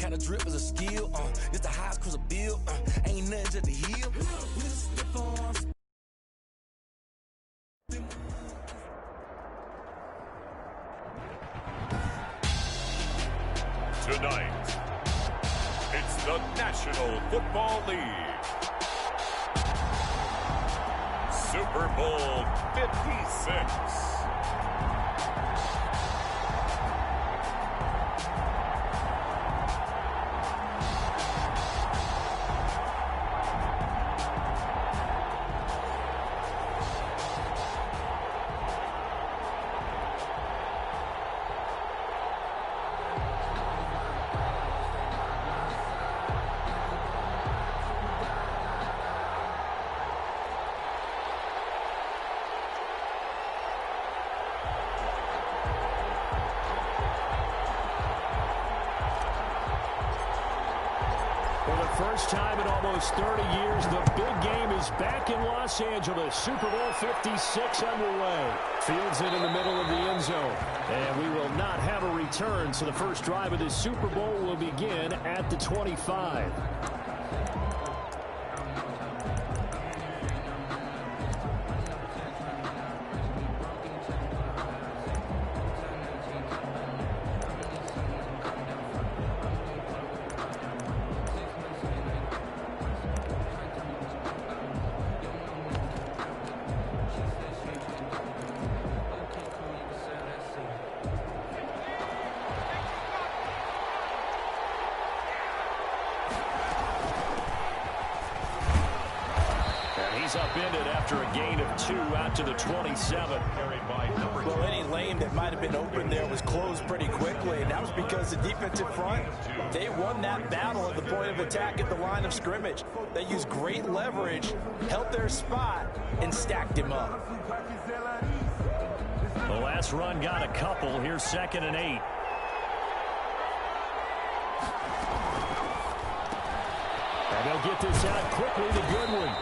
kind of drip is a skill. It's the highest cruise a bill. Ain't nothing just to heal. Tonight, it's the National Football League Super Bowl 56. First time in almost 30 years, the big game is back in Los Angeles. Super Bowl 56 underway. Fields it in the middle of the end zone. And we will not have a return, so the first drive of this Super Bowl will begin at the 25. He's upended after a gain of 2 out to the 27. Well, any lane that might have been open there was closed pretty quickly, and that was because the defensive front, they won that battle at the point of attack at the line of scrimmage. They used great leverage, held their spot, and stacked him up. The last run got a couple. Here's 2nd and 8. And they'll get this out quickly to Goodwin.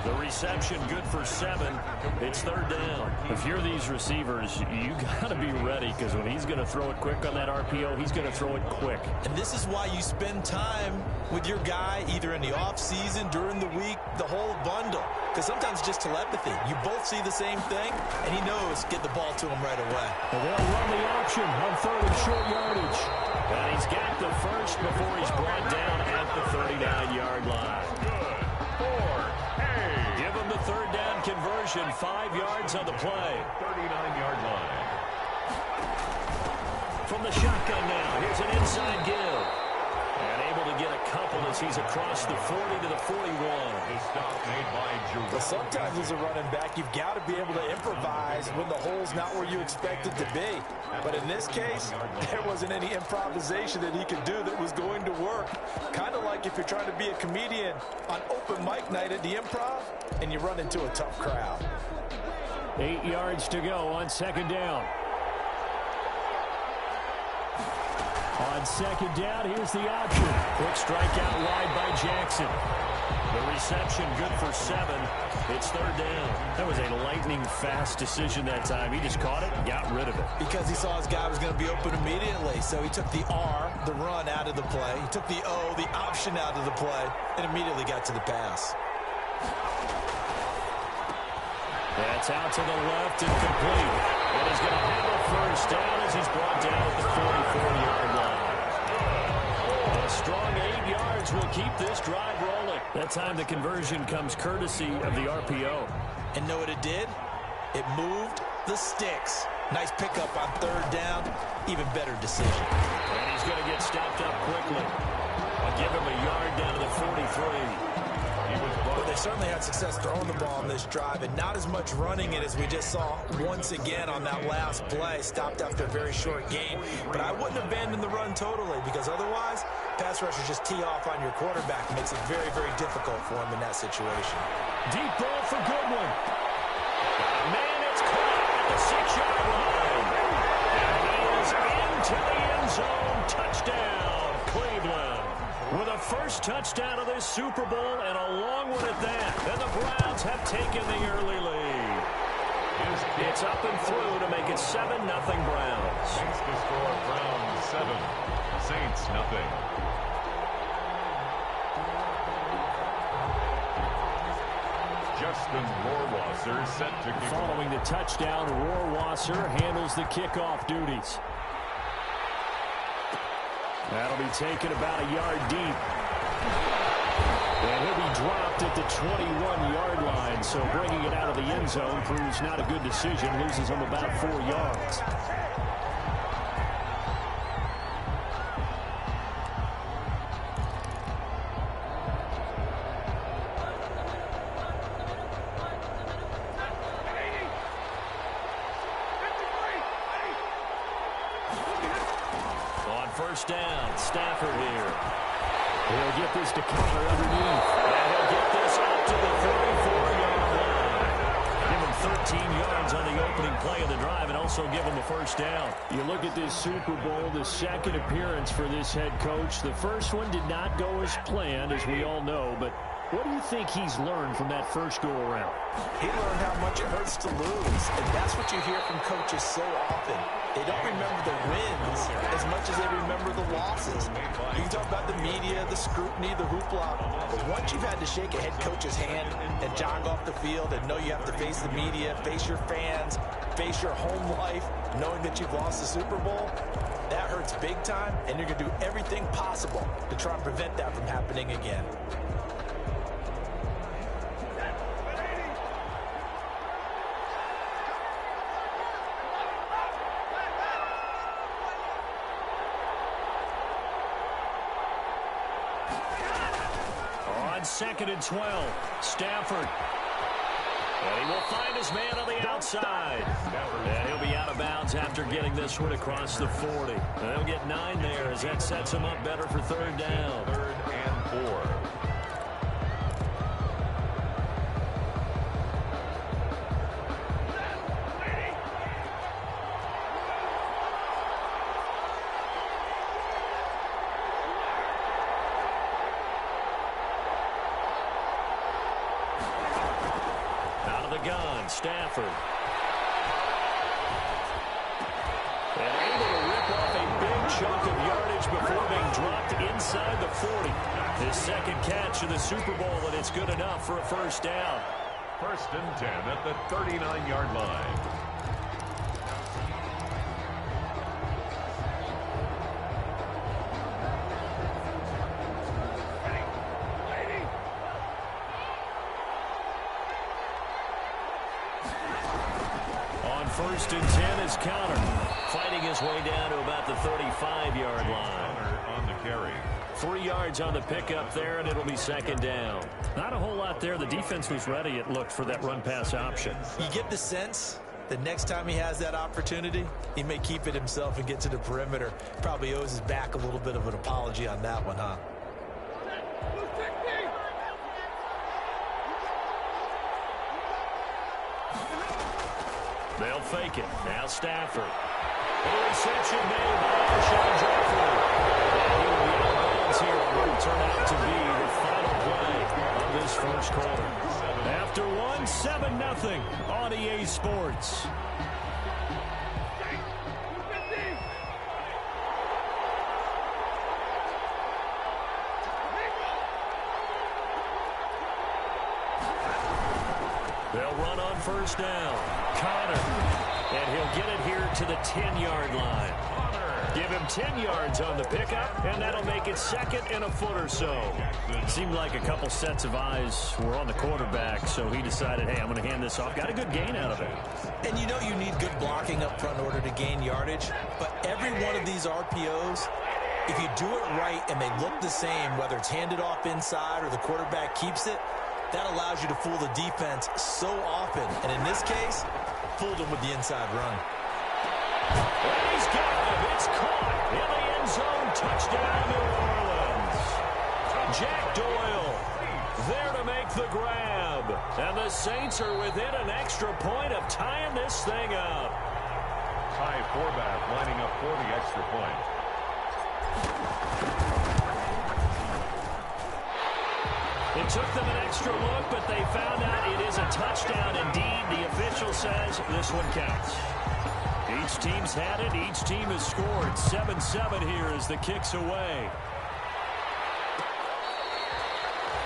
The reception good for 7. It's 3rd down. If you're these receivers, you got to be ready, because when he's going to throw it quick on that RPO, he's going to throw it quick. And this is why you spend time with your guy either in the offseason, during the week, the whole bundle. Because sometimes it's just telepathy. You both see the same thing, and he knows get the ball to him right away. And they'll run the option on 3rd and short yardage. And he's got the first before he's brought down at the 39-yard line. Give him the 3rd down conversion, 5 yards on the play. 39-yard line. From the shotgun now, here's an inside give. And able to get a couple as he's across the 40 to the 41. The stop made by Jerome. But sometimes as a running back, you've got to be able to improvise when the hole's not where you expect it to be. But in this case, there wasn't any improvisation that he could do that was going to work. Kind of like if you're trying to be a comedian on open mic night at the Improv and you run into a tough crowd. 8 yards to go on 2nd down. On 2nd down, here's the option. Quick strike out wide by Jackson. The reception good for 7. It's 3rd down. That was a lightning-fast decision that time. He just caught it and got rid of it. Because he saw his guy was going to be open immediately. So he took the R, the run, out of the play. He took the O, the option, out of the play, and immediately got to the pass. That's out to the left and complete. And he's going to have a 1st down as he's brought down at the 44-yard line. A strong 8 yards will keep this drive rolling. That time the conversion comes courtesy of the RPO. And know what it did? It moved the sticks. Nice pickup on 3rd down. Even better decision. And he's going to get stopped up quickly. I'll give him a yard down to the 43. But they certainly had success throwing the ball on this drive, and not as much running it as we just saw once again on that last play. Stopped after a very short gain. But I wouldn't abandon the run totally, because otherwise, pass rushers just tee off on your quarterback. Makes it very, very difficult for him in that situation. Deep ball for Goodwin. Man, it's caught at the 6-yard line. And he is into the end zone. Touchdown, Cleveland. With a first touchdown of this Super Bowl and a long one at that. And the Browns have taken the early lead. It's up and through to make it 7-0 Browns. Makes the score Browns 7, Saints nothing. Justin Rohrwasser set to kick. Following the touchdown, Rohrwasser handles the kickoff duties. That'll be taken about a yard deep. And he'll be dropped at the 21-yard line, so bringing it out of the end zone proves not a good decision. Loses him about 4 yards. First down, Stafford here. He'll get this to Connor underneath. And he'll get this up to the 34-yard line. Give him 13 yards on the opening play of the drive and also give him a first down. You look at this Super Bowl, the second appearance for this head coach. The first one did not go as planned, as we all know, but what do you think he's learned from that first go-around? He learned how much it hurts to lose, and that's what you hear from coaches so often. They don't remember the wins as much as they remember the losses. You can talk about the media, the scrutiny, the hoopla, but once you've had to shake a head coach's hand and jog off the field and know you have to face the media, face your fans, face your home life, knowing that you've lost the Super Bowl, that hurts big time, and you're going to do everything possible to try and prevent that from happening again. Second and 12. Stafford. And he will find his man on the outside. And he'll be out of bounds after getting this one across the 40. And he'll get 9 there as that sets him up better for third down. 3rd and 4. Stafford. And able to rip off a big chunk of yardage before being dropped inside the 40. His second catch of the Super Bowl, and it's good enough for a first down. 1st and 10 at the 39-yard line. First and 10 is Connor, fighting his way down to about the 35-yard line. On the carry. 3 yards on the pickup there, and it'll be second down. Not a whole lot there. The defense was ready, it looked, for that run-pass option. You get the sense that next time he has that opportunity, he may keep it himself and get to the perimeter. Probably owes his back a little bit of an apology on that one, huh? They'll fake it. Now Stafford. The reception made by Alshon Jeffrey. He will be out of bounds here on what will turn out to be the final play of this first quarter. After 7-0 on EA Sports. They'll run on first down. Connor. And he'll get it here to the 10-yard line. Give him 10 yards on the pickup, and that'll make it second and a foot or so. Seemed like a couple sets of eyes were on the quarterback, so he decided, hey, I'm going to hand this off. Got a good gain out of it. And you know you need good blocking up front in order to gain yardage, but every one of these RPOs, if you do it right and they look the same, whether it's handed off inside or the quarterback keeps it, that allows you to fool the defense so often. And in this case, fooled him with the inside run. And he's got him. It's caught in the end zone. Touchdown, New Orleans. Jack Doyle there to make the grab. And the Saints are within an extra point of tying this thing up. Ty Forbath lining up for the extra point. It took them an extra look, but they found out it is a touchdown indeed. The official says this one counts. Each team's had it. Each team has scored. 7-7 here as the kick's away.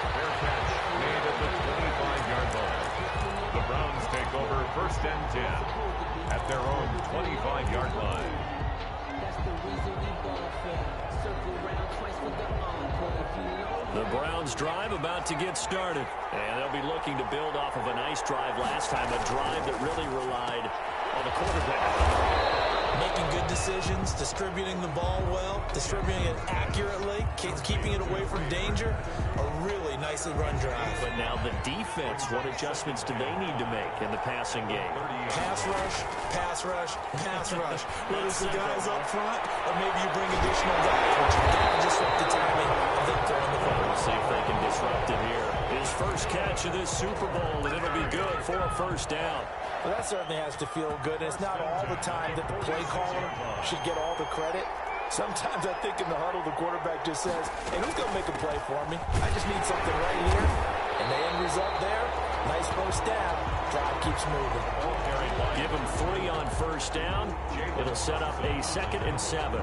Fair catch made at the 25-yard line. The Browns take over 1st and 10 at their own 25-yard line. That's the reason we ball fair. Circle around twice for the encore. If you know. The Browns drive about to get started. And they'll be looking to build off of a nice drive last time. A drive that really relied on the quarterback. Making good decisions, distributing the ball well, distributing it accurately, keeping it away from danger. A really nicely run drive. But now the defense, what adjustments do they need to make in the passing game? Pass rush, pass rush, pass rush. Whether it's the guys up front or maybe you bring additional guys, but you got to disrupt the timing of them throwing the ball. We'll see if they can disrupt it here. His first catch of this Super Bowl, and it'll be good for a 1st down. Well, that certainly has to feel good. And it's not all the time that the play caller should get all the credit. Sometimes I think in the huddle, the quarterback just says, hey, who's going to make a play for me? I just need something right here. And the end result there, nice 1st down. Drive keeps moving. Give him 3 on 1st down. It'll set up a 2nd and 7.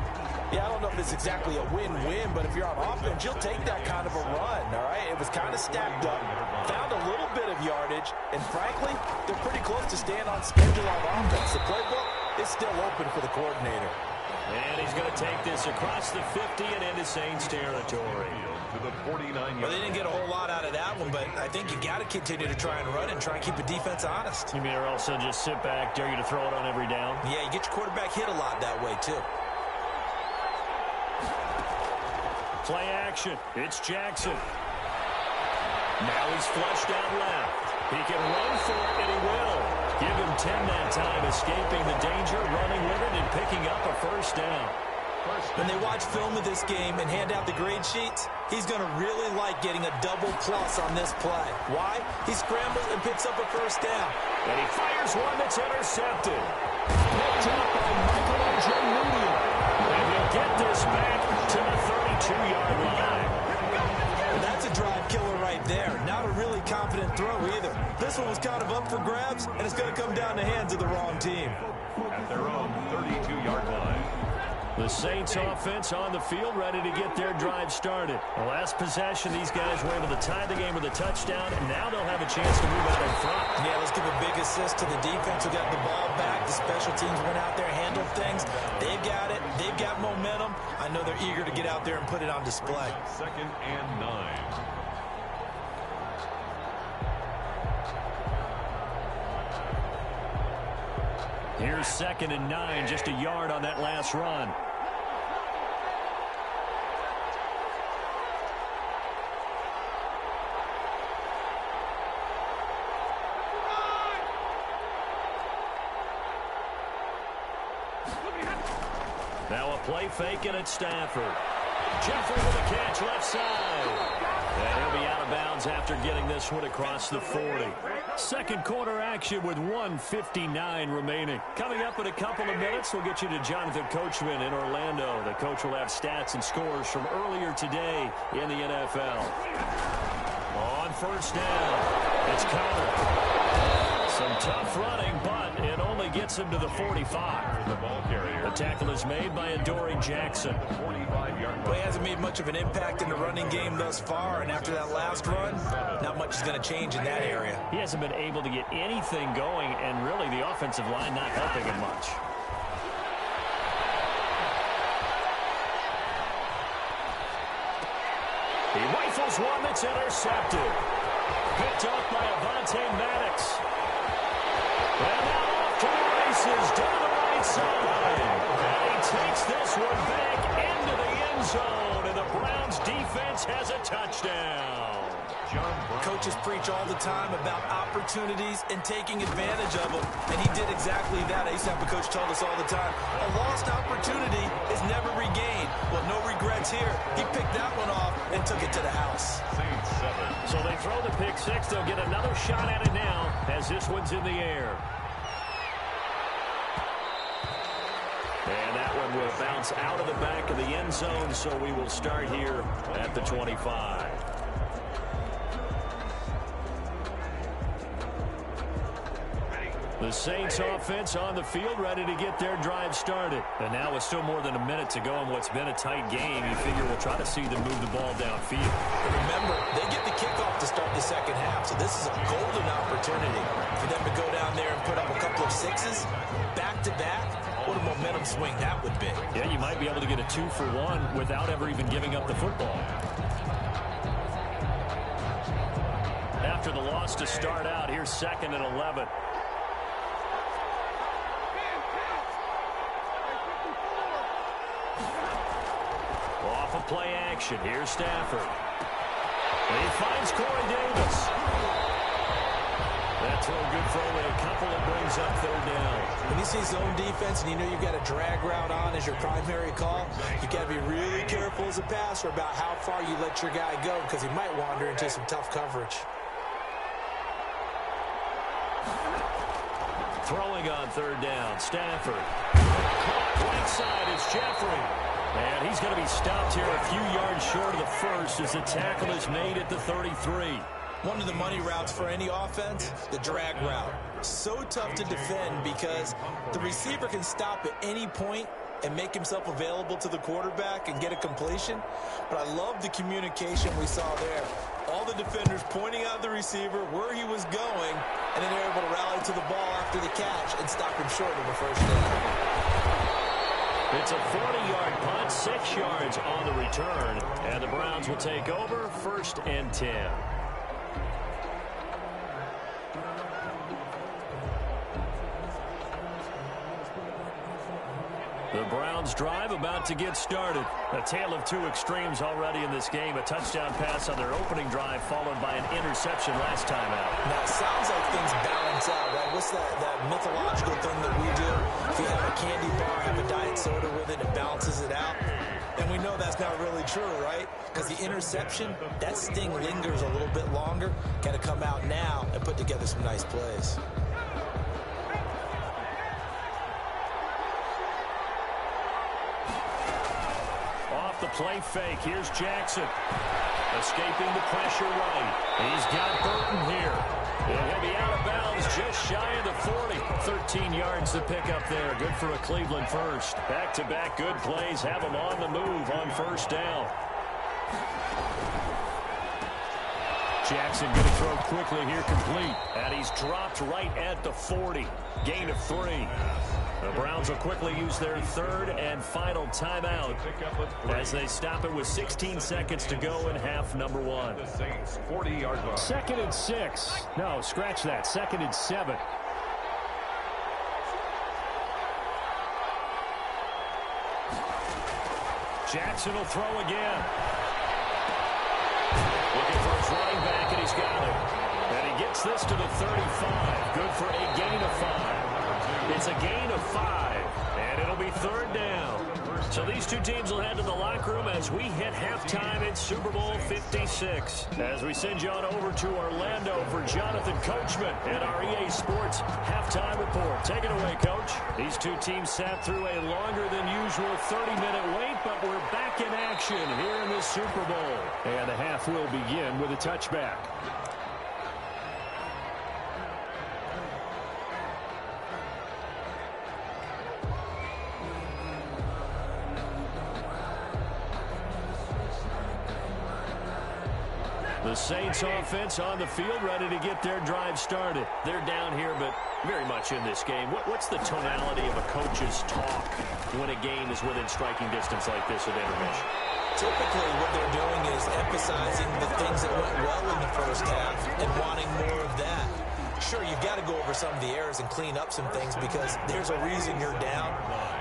Yeah, I don't know if it's exactly a win-win, but if you're on offense, you'll take that kind of a run, all right? It was kind of stacked up, found a little bit of yardage, and frankly, they're pretty close to staying on schedule on offense. The playbook is still open for the coordinator. And he's going to take this across the 50 and into Saints territory. To the 49-yard. Well, they didn't get a whole lot out of that one, but I think you got to continue to try and run and try and keep the defense honest. You mean or also just sit back, dare you to throw it on every down? Yeah, you get your quarterback hit a lot that way, too. Play action. It's Jackson. Now he's flushed out left. He can run for it, and he will. Give him 10 that time, escaping the danger, running with it, and picking up a 1st down. When they watch film of this game and hand out the grade sheets, he's going to really like getting a double plus on this play. Why? He scrambles and picks up a 1st down. And he fires one that's intercepted. Picked up by Michael Moody. And he'll get this back to the 32-yard line. Well, that's a drive killer right there. Not a really confident throw either. This one was kind of up for grabs, and it's going to come down the hands of the wrong team. At their own 32-yard line. The Saints offense on the field, ready to get their drive started. The last possession, these guys were able to tie the game with a touchdown, and now they'll have a chance to move out in front. Yeah, let's give a big assist to the defense who got the ball back. The special teams went out there, handled things. They've got it. They've got momentum. I know they're eager to get out there and put it on display. 2nd and 9. Here's 2nd and 9, just a yard on that last run. Now a play fake and it's Stafford. Jeffrey with a catch left side. And he'll be out of bounds after getting this one across the 40. Second quarter action with 1:59 remaining. Coming up in a couple of minutes, we'll get you to Jonathan Coachman in Orlando. The coach will have stats and scores from earlier today in the NFL. On 1st down, it's Connor. Some tough running, but it only gets him to the 45. The ball carrier. The tackle is made by Adoree Jackson. 45-yard But he hasn't made much of an impact in the running game thus far, and after that last run, not much is going to change in that area. He hasn't been able to get anything going, and really the offensive line not helping him much. He rifles one that's intercepted. Picked up by Avonte Maddox. And now off to the races down the right side. And he takes this one back into the end zone, and the Browns defense has a touchdown. Coaches preach all the time about opportunities and taking advantage of them, and he did exactly that. I used to have a coach told us all the time, a lost opportunity is never regained. Well, no regrets here. He picked that one off and took it to the house. Saints 7. So they throw the pick six. They'll get another shot at it now as this one's in the air. And that one will bounce out of the back of the end zone, so we will start here at the 25. The Saints offense on the field, ready to get their drive started. And now with still more than a minute to go in what's been a tight game, you figure we'll try to see them move the ball downfield. Remember, they get the kickoff to start the second half, so this is a golden opportunity for them to go down there and put up a couple of sixes back-to-back. What a momentum swing that would be. Yeah, you might be able to get a 2-for-1 without ever even giving up the football. After the loss to start out, here's 2nd and 11. Off of play action, here's Stafford. And he finds Corey Davis. That throw good for only a couple that brings up 3rd down. When you see zone defense and you know you've got a drag route on as your primary call, you got to be really careful as a passer about how far you let your guy go because he might wander into some tough coverage. Throwing on 3rd down, Stafford. Caught right side is Jeffrey. And he's going to be stopped here a few yards short of the first as the tackle is made at the 33. One of the money routes for any offense, the drag route. So tough to defend because the receiver can stop at any point and make himself available to the quarterback and get a completion. But I love the communication we saw there. All the defenders pointing out the receiver, where he was going, and then they're able to rally to the ball after the catch and stop him short of the 1st down. It's a 40-yard punt, 6 yards on the return, and the Browns will take over 1st and 10. The Browns drive about to get started. A tale of 2 extremes already in this game. A touchdown pass on their opening drive followed by an interception last time out. Now, it sounds like things balance out, right? What's that mythological thing that we do? If you have a candy bar, have a diet soda with it, it balances it out. And we know that's not really true, right? Because the interception, that sting lingers a little bit longer. Got to come out now and put together some nice plays. The play fake. Here's Jackson. Escaping the pressure right. He's got Burton here. And he'll be out of bounds just shy of the 40. 13 yards to pick up there. Good for a Cleveland first. Back-to-back good plays. Have him on the move on 1st down. Jackson going to throw quickly here, complete. And he's dropped right at the 40. Gain of 3. The Browns will quickly use their 3rd and final timeout as they stop it with 16 seconds to go in half number 1. 40-yard line. 2nd and 6. No, scratch that. 2nd and 7. Jackson will throw again. Looking for his running back, and he's got it. And he gets this to the 35. Good for a gain of 5. It's a gain of 5, and it'll be 3rd down. So these two teams will head to the locker room as we hit halftime in Super Bowl 56. As we send you on over to Orlando for Jonathan Coachman and our EA Sports halftime report. Take it away, Coach. These two teams sat through a longer than usual 30-minute wait, but we're back in action here in the Super Bowl. And the half will begin with a touchback. The Saints offense on the field, ready to get their drive started. They're down here, but very much in this game. What's the tonality of a coach's talk when a game is within striking distance like this at intermission? Typically, what they're doing is emphasizing the things that went well in the 1st half and wanting more of that. Sure, you've got to go over some of the errors and clean up some things because there's a reason you're down.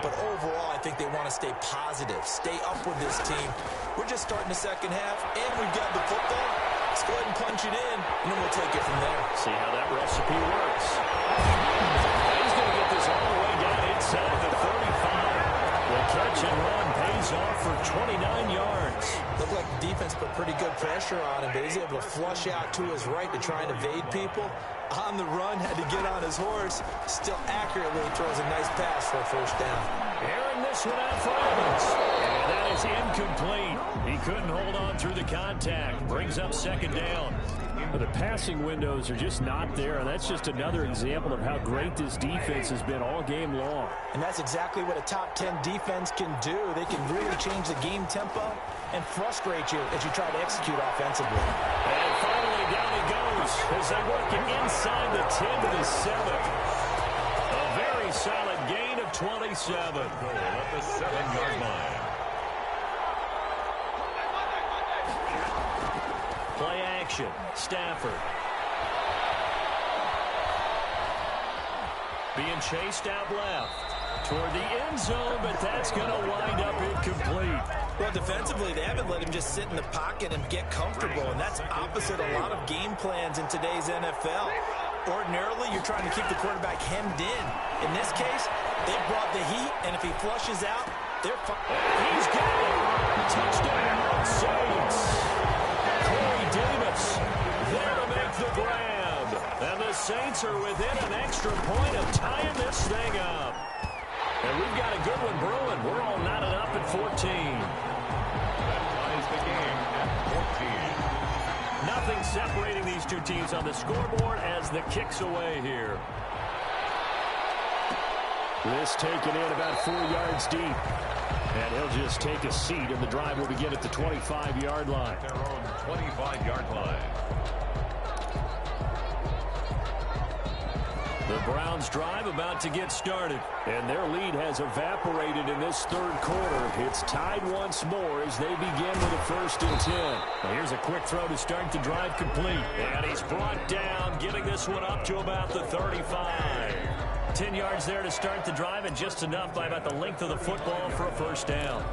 But overall, I think they want to stay positive, stay up with this team. We're just starting the 2nd half, and we've got the football. Let's go ahead and punch it in, and then we'll take it from there. See how that recipe works. He's going to get this all the way down inside the 35. The catch and run pays off for 29 yards. Looked like the defense put pretty good pressure on him, but he's able to flush out to his right to try and evade people. On the run, had to get on his horse. Still accurately throws a nice pass for a 1st down. Aaron this one out for Evans. And that is incomplete. He couldn't hold on through the contact. Brings up second down. But the passing windows are just not there, and that's just another example of how great this defense has been all game long. And that's exactly what a top 10 defense can do. They can really change the game tempo and frustrate you as you try to execute offensively. And finally, down he goes as they work it inside the 10 to the 7. A very solid gain of 27. At the 7-yard line. Play action. Stafford. Being chased out left toward the end zone, but that's going to wind up incomplete. Well, defensively, they haven't let him just sit in the pocket and get comfortable, and that's opposite a lot of game plans in today's NFL. Ordinarily, you're trying to keep the quarterback hemmed in. In this case, they've brought the heat, and if he flushes out, they're fine. He's got it. Touchdown, Saints. Corey Davis there to make the grab. And the Saints are within an extra point of tying this thing up. And we've got a good one brewing. We're all knotted up at 14. That ties the game at 14. Nothing separating these two teams on the scoreboard as the kick's away here. This taken in about 4 yards deep. And he'll just take a seat, and the drive will begin at the 25-yard line. Their own 25-yard line. The Browns drive about to get started. And their lead has evaporated in this third quarter. It's tied once more as they begin with a 1st and 10. Well, here's a quick throw to start the drive complete. And he's brought down, getting this one up to about the 35. 10 yards there to start the drive, and just enough by about the length of the football for a 1st down.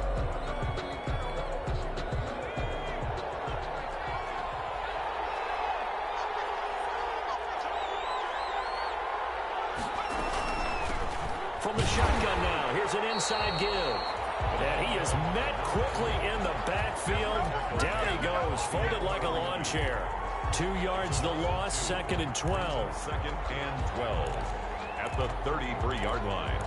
From the shotgun now, here's an inside give. And he is met quickly in the backfield. Down he goes, folded like a lawn chair. 2 yards the loss, 2nd and 12. 2nd and 12 at the 33-yard line.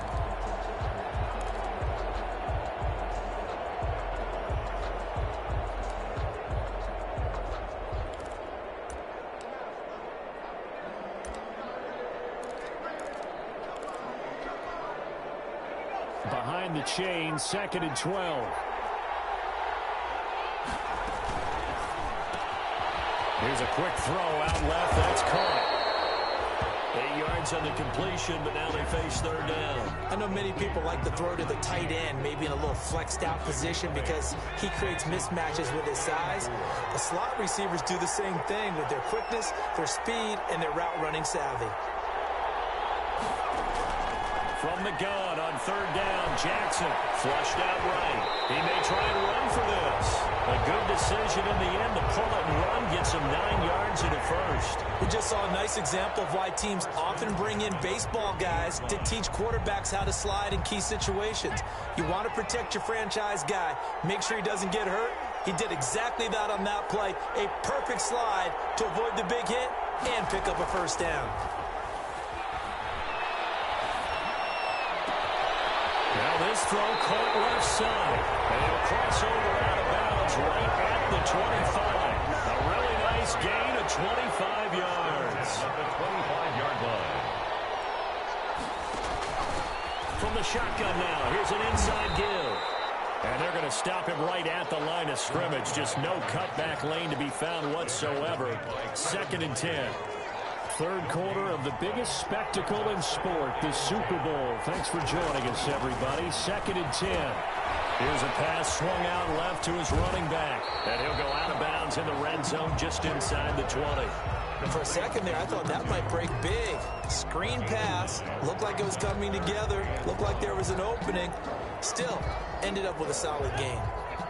Behind the chain, 2nd and 12. Here's a quick throw out left. That's caught. 8 yards on the completion, but now they face 3rd down. I know many people like to throw to the tight end, maybe in a little flexed out position because he creates mismatches with his size. The slot receivers do the same thing with their quickness, their speed, and their route running savvy. From the gun on 3rd down, Jackson flushed out right. He may try and run for this. A good decision in the end to pull it and run, gets him 9 yards in the 1st. We just saw a nice example of why teams often bring in baseball guys to teach quarterbacks how to slide in key situations. You want to protect your franchise guy. Make sure he doesn't get hurt. He did exactly that on that play. A perfect slide to avoid the big hit and pick up a 1st down. Now this throw caught left side. And he'll cross over out of bounds right at the 25. A really nice gain of 25 yards. At the 25-yard line. From the shotgun now, here's an inside give. And they're going to stop him right at the line of scrimmage. Just no cutback lane to be found whatsoever. 2nd and 10. Third quarter of the biggest spectacle in sport, the Super Bowl. Thanks for joining us, everybody. 2nd and 10. Here's a pass swung out left to his running back. And he'll go out of bounds in the red zone just inside the 20. And for a second there, I thought that might break big. Screen pass. Looked like it was coming together. Looked like there was an opening. Still, ended up with a solid game.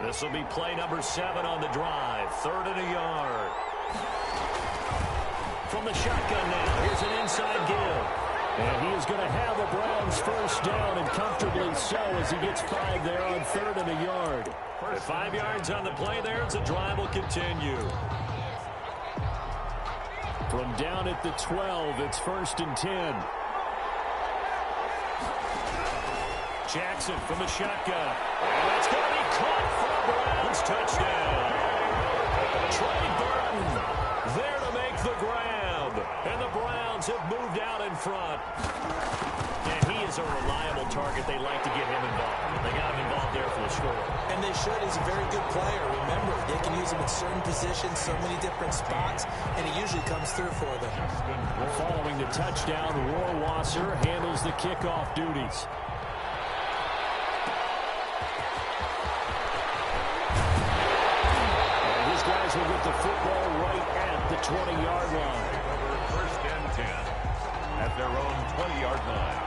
This will be play number 7 on the drive. 3rd and a yard. From the shotgun now, here's an inside give. And he is going to have the Browns 1st down, and comfortably so as he gets 5 there on 3rd and a yard. With 5 yards on the play there, the drive will continue. From down at the 12, it's 1st and 10. Jackson from the shotgun. And that's going to be caught for a Browns touchdown. Trey Burton there to make the grab. And the Browns have moved out in front. And he is a reliable target. They like to get him involved. They got him involved there for the score. And they should. He's a very good player. Remember, they can use him in certain positions, so many different spots, and he usually comes through for them. Following the touchdown, Rohrwasser handles the kickoff duties. And these guys will get the football right at the 20-yard line. First and 10 at their own 20-yard line.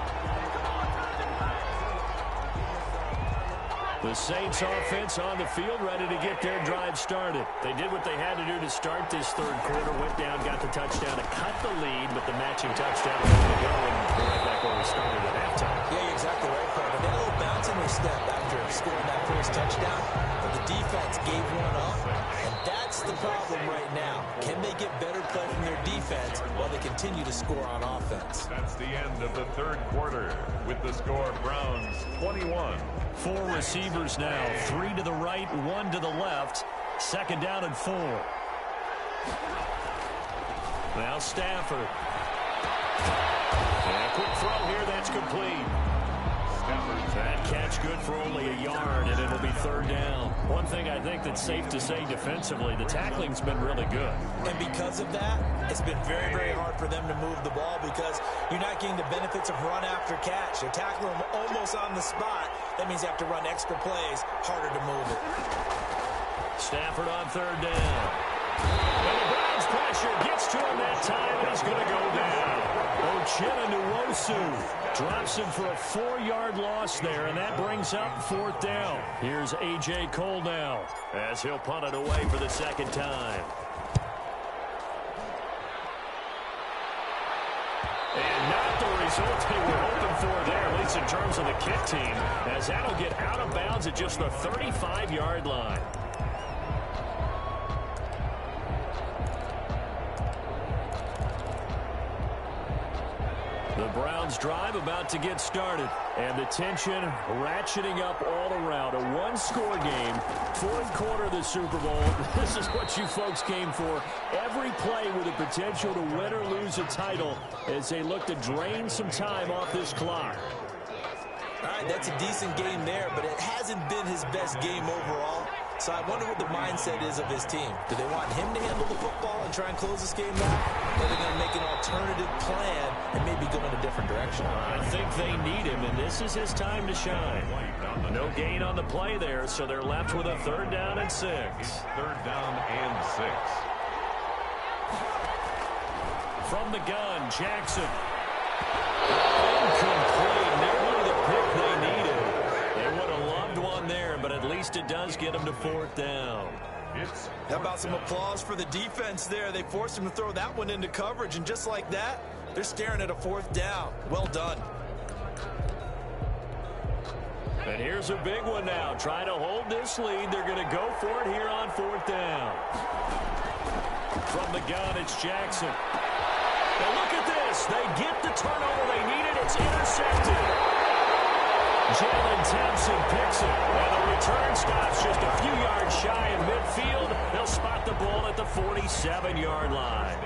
The Saints offense on the field, ready to get their drive started. They did what they had to do to start this third quarter, went down, got the touchdown to cut the lead, but the matching touchdown ready to go, and right back where we started at halftime. Yeah, you're exactly right, Carter. They had a little bounce in their step after scoring that first touchdown, but the defense gave one up, and that's the problem right now. Can they get better play from their defense while they continue to score on offense? That's the end of the third quarter with the score Browns 21. 4 receivers now, 3 to the right, 1 to the left. Second down and 4. Now Stafford. And a quick throw here, that's complete. That catch good for only a yard, and it'll be third down. One thing I think that's safe to say defensively, the tackling's been really good. And because of that, it's been very, very hard for them to move the ball because you're not getting the benefits of run after catch. They're tackling them almost on the spot. That means you have to run extra plays, harder to move it. Stafford on third down. And the Browns pressure gets to him that time, and he's going to go down. Uchenna drops him for a 4-yard loss there, and that brings up fourth down. Here's A.J. Cole now as he'll punt it away for the second time. And not the result they were hoping for there, at least in terms of the kick team, as that'll get out of bounds at just the 35-yard line. The Browns drive about to get started, and the tension ratcheting up all around. A one-score game, fourth quarter of the Super Bowl. This is what you folks came for. Every play with the potential to win or lose a title as they look to drain some time off this clock. All right, that's a decent game there, but it hasn't been his best game overall. So I wonder what the mindset is of his team. Do they want him to handle the football and try and close this game out? Or are they going to make an alternative plan and maybe go in a different direction? I think they need him, and this is his time to shine. No gain on the play there, so they're left with a third down and 6. Third down and 6. From the gun, Jackson. Incomplete. Nearly the pick they needed. They would have loved one there, but at least it does get them to fourth down. How about some applause for the defense there? They forced him to throw that one into coverage, and just like that, they're staring at a fourth down. Well done. And here's a big one now. Trying to hold this lead. They're going to go for it here on fourth down. From the gun, it's Jackson. Now look at this. They get the turnover they needed. It's intercepted. Jalen Thompson picks it, and the return stops just a few yards shy of midfield. They'll spot the ball at the 47-yard line.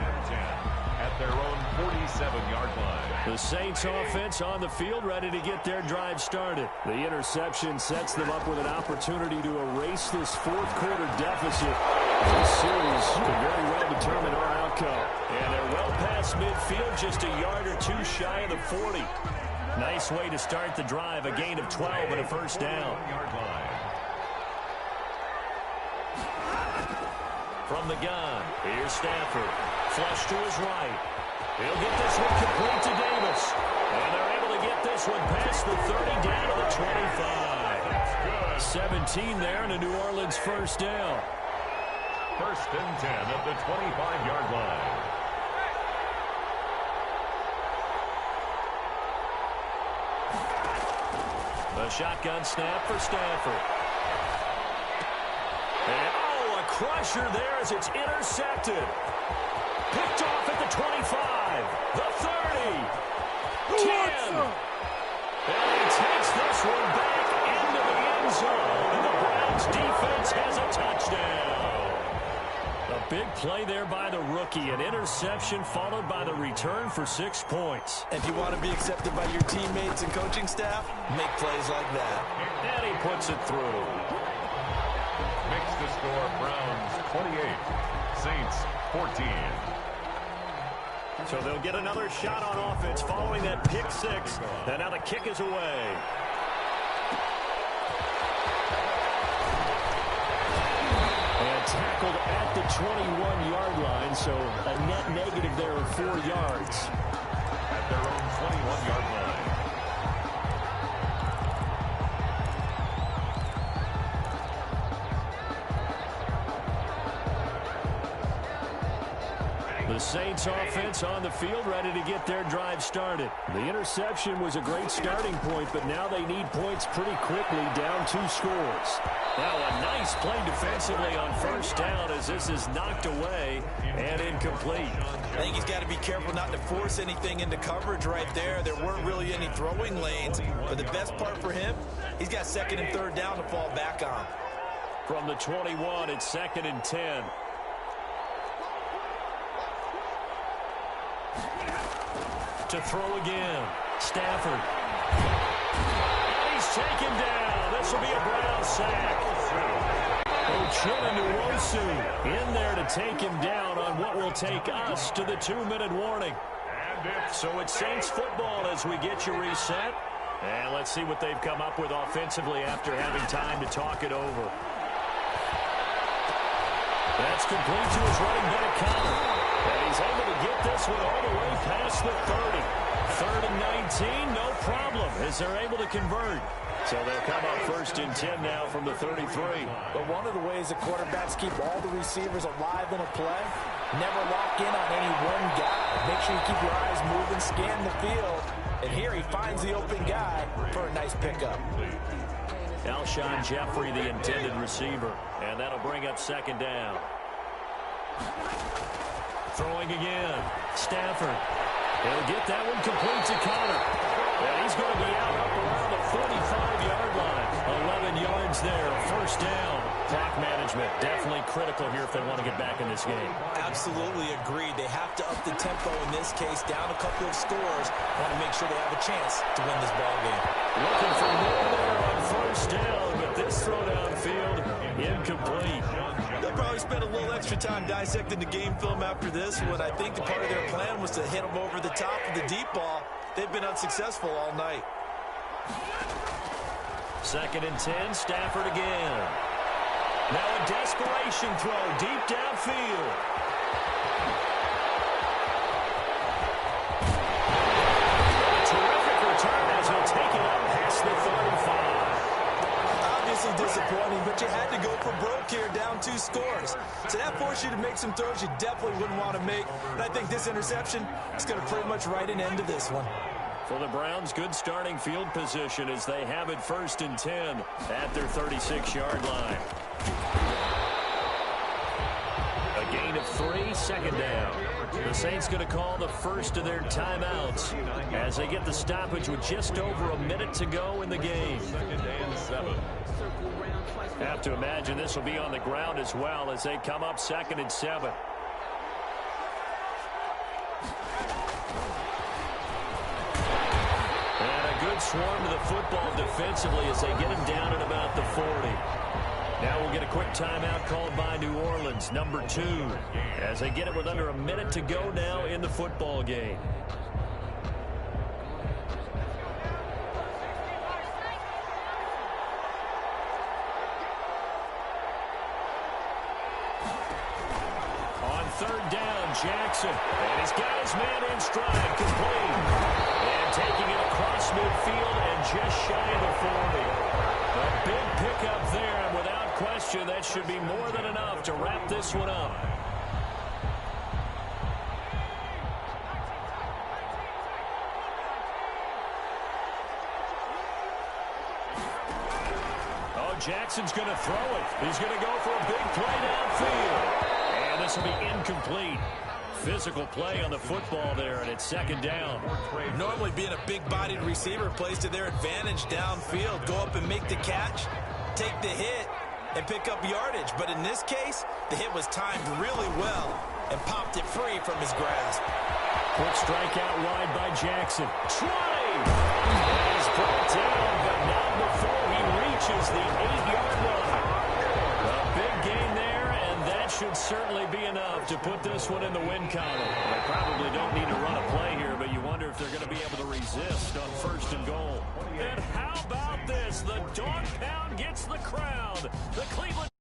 At their own 47-yard line. The Saints offense on the field, ready to get their drive started. The interception sets them up with an opportunity to erase this fourth quarter deficit. This series could very well determine our outcome. And they're well past midfield, just a yard or two shy of the 40. Nice way to start the drive, a gain of 12 and a first down. From the gun, here's Stafford. Flush to his right. He'll get this one complete to Davis. And they're able to get this one past the 30 down to the 25. 17 there and a New Orleans first down. First and 10 at the 25-yard line. The shotgun snap for Stafford. And, a crusher there as it's intercepted. Picked off at the 25, the 30, 10. And he takes this one back into the end zone. And the Browns defense has a touchdown. A big play there by the rookie. An interception followed by the return for 6 points. If you want to be accepted by your teammates and coaching staff, make plays like that. And he puts it through. Makes the score Browns 28, Saints 14. So they'll get another shot on offense following that pick six. And now the kick is away. And tackled at the 21-yard line, so a net negative there of 4 yards. At their own 21-yard line. The Saints offense on the field, ready to get their drive started. The interception was a great starting point, but now they need points pretty quickly, down 2 scores. Now a nice play defensively on first down as this is knocked away and incomplete. I think he's got to be careful not to force anything into coverage right there. There weren't really any throwing lanes, but the best part for him, he's got 2nd and 3rd down to fall back on. From the 21, it's 2nd and 10. To throw again. Stafford. And he's taken down. This will be a Brown sack. Uchenna in there to take him down on what will take us to the 2-minute warning. So it's Saints football as we get you reset. And let's see what they've come up with offensively after having time to talk it over. That's complete to his running back counter. And he's able to get this one all the way past the 30. 3rd and 19, no problem, as they're able to convert. So they'll come up 1st and 10 now from the 33. But one of the ways that quarterbacks keep all the receivers alive in a play, never lock in on any one guy. Make sure you keep your eyes moving, scan the field. And here he finds the open guy for a nice pickup. Alshon Jeffrey, the intended receiver. And that'll bring up 2nd down. Throwing again. Stafford. He'll get that one complete to Connor. And he's going to be out up around the 45-yard line. 11 yards there. 1st down. Clock management definitely critical here if they want to get back in this game. Absolutely agreed. They have to up the tempo in this case, down a couple of scores. Want to make sure they have a chance to win this ball game. Looking for more there on 1st down, but this throw downfield incomplete. They'll probably spend a little extra time dissecting the game film after this one. I think the part of their plan was to hit them over the top of the deep ball. They've been unsuccessful all night. 2nd and 10, Stafford again. Now a desperation throw deep downfield. A terrific return as he'll take it up past the 35. Obviously disappointing, but you had to go for broke here, down 2 scores. So that forced you to make some throws you definitely wouldn't want to make. And I think this interception is going to pretty much write an end to this one. For the Browns, good starting field position as they have it 1st and 10 at their 36-yard line. A gain of 3, 2nd down. The Saints going to call the first of their timeouts as they get the stoppage with just over a minute to go in the game. 2nd and 7. Have to imagine this will be on the ground as well as they come up 2nd and 7. Good swarm to the football defensively as they get him down at about the 40. Now we'll get a quick timeout called by New Orleans, number 2, as they get it with under a minute to go now in the football game. On 3rd down, Jackson. And he's got his man in stride, complete. And taking it across midfield and just shy of the 40. A big pickup there, and without question, that should be more than enough to wrap this one up. Oh, Jackson's going to throw it. He's going to go for a big play downfield. And this will be incomplete. physical play on the football there, and it's second down. Normally being a big-bodied receiver plays to their advantage downfield. Go up and make the catch, take the hit, and pick up yardage. But in this case, the hit was timed really well and popped it free from his grasp. Quick strike out wide by Jackson. 20! He's brought down, but not before he reaches the 8-yard line. A big gain there, and that should certainly be enough to put this one in the win column. They probably don't need to run a play here, but you wonder if they're going to be able to resist on first and goal. And how about this? The dog pound gets the crowd. The Cleveland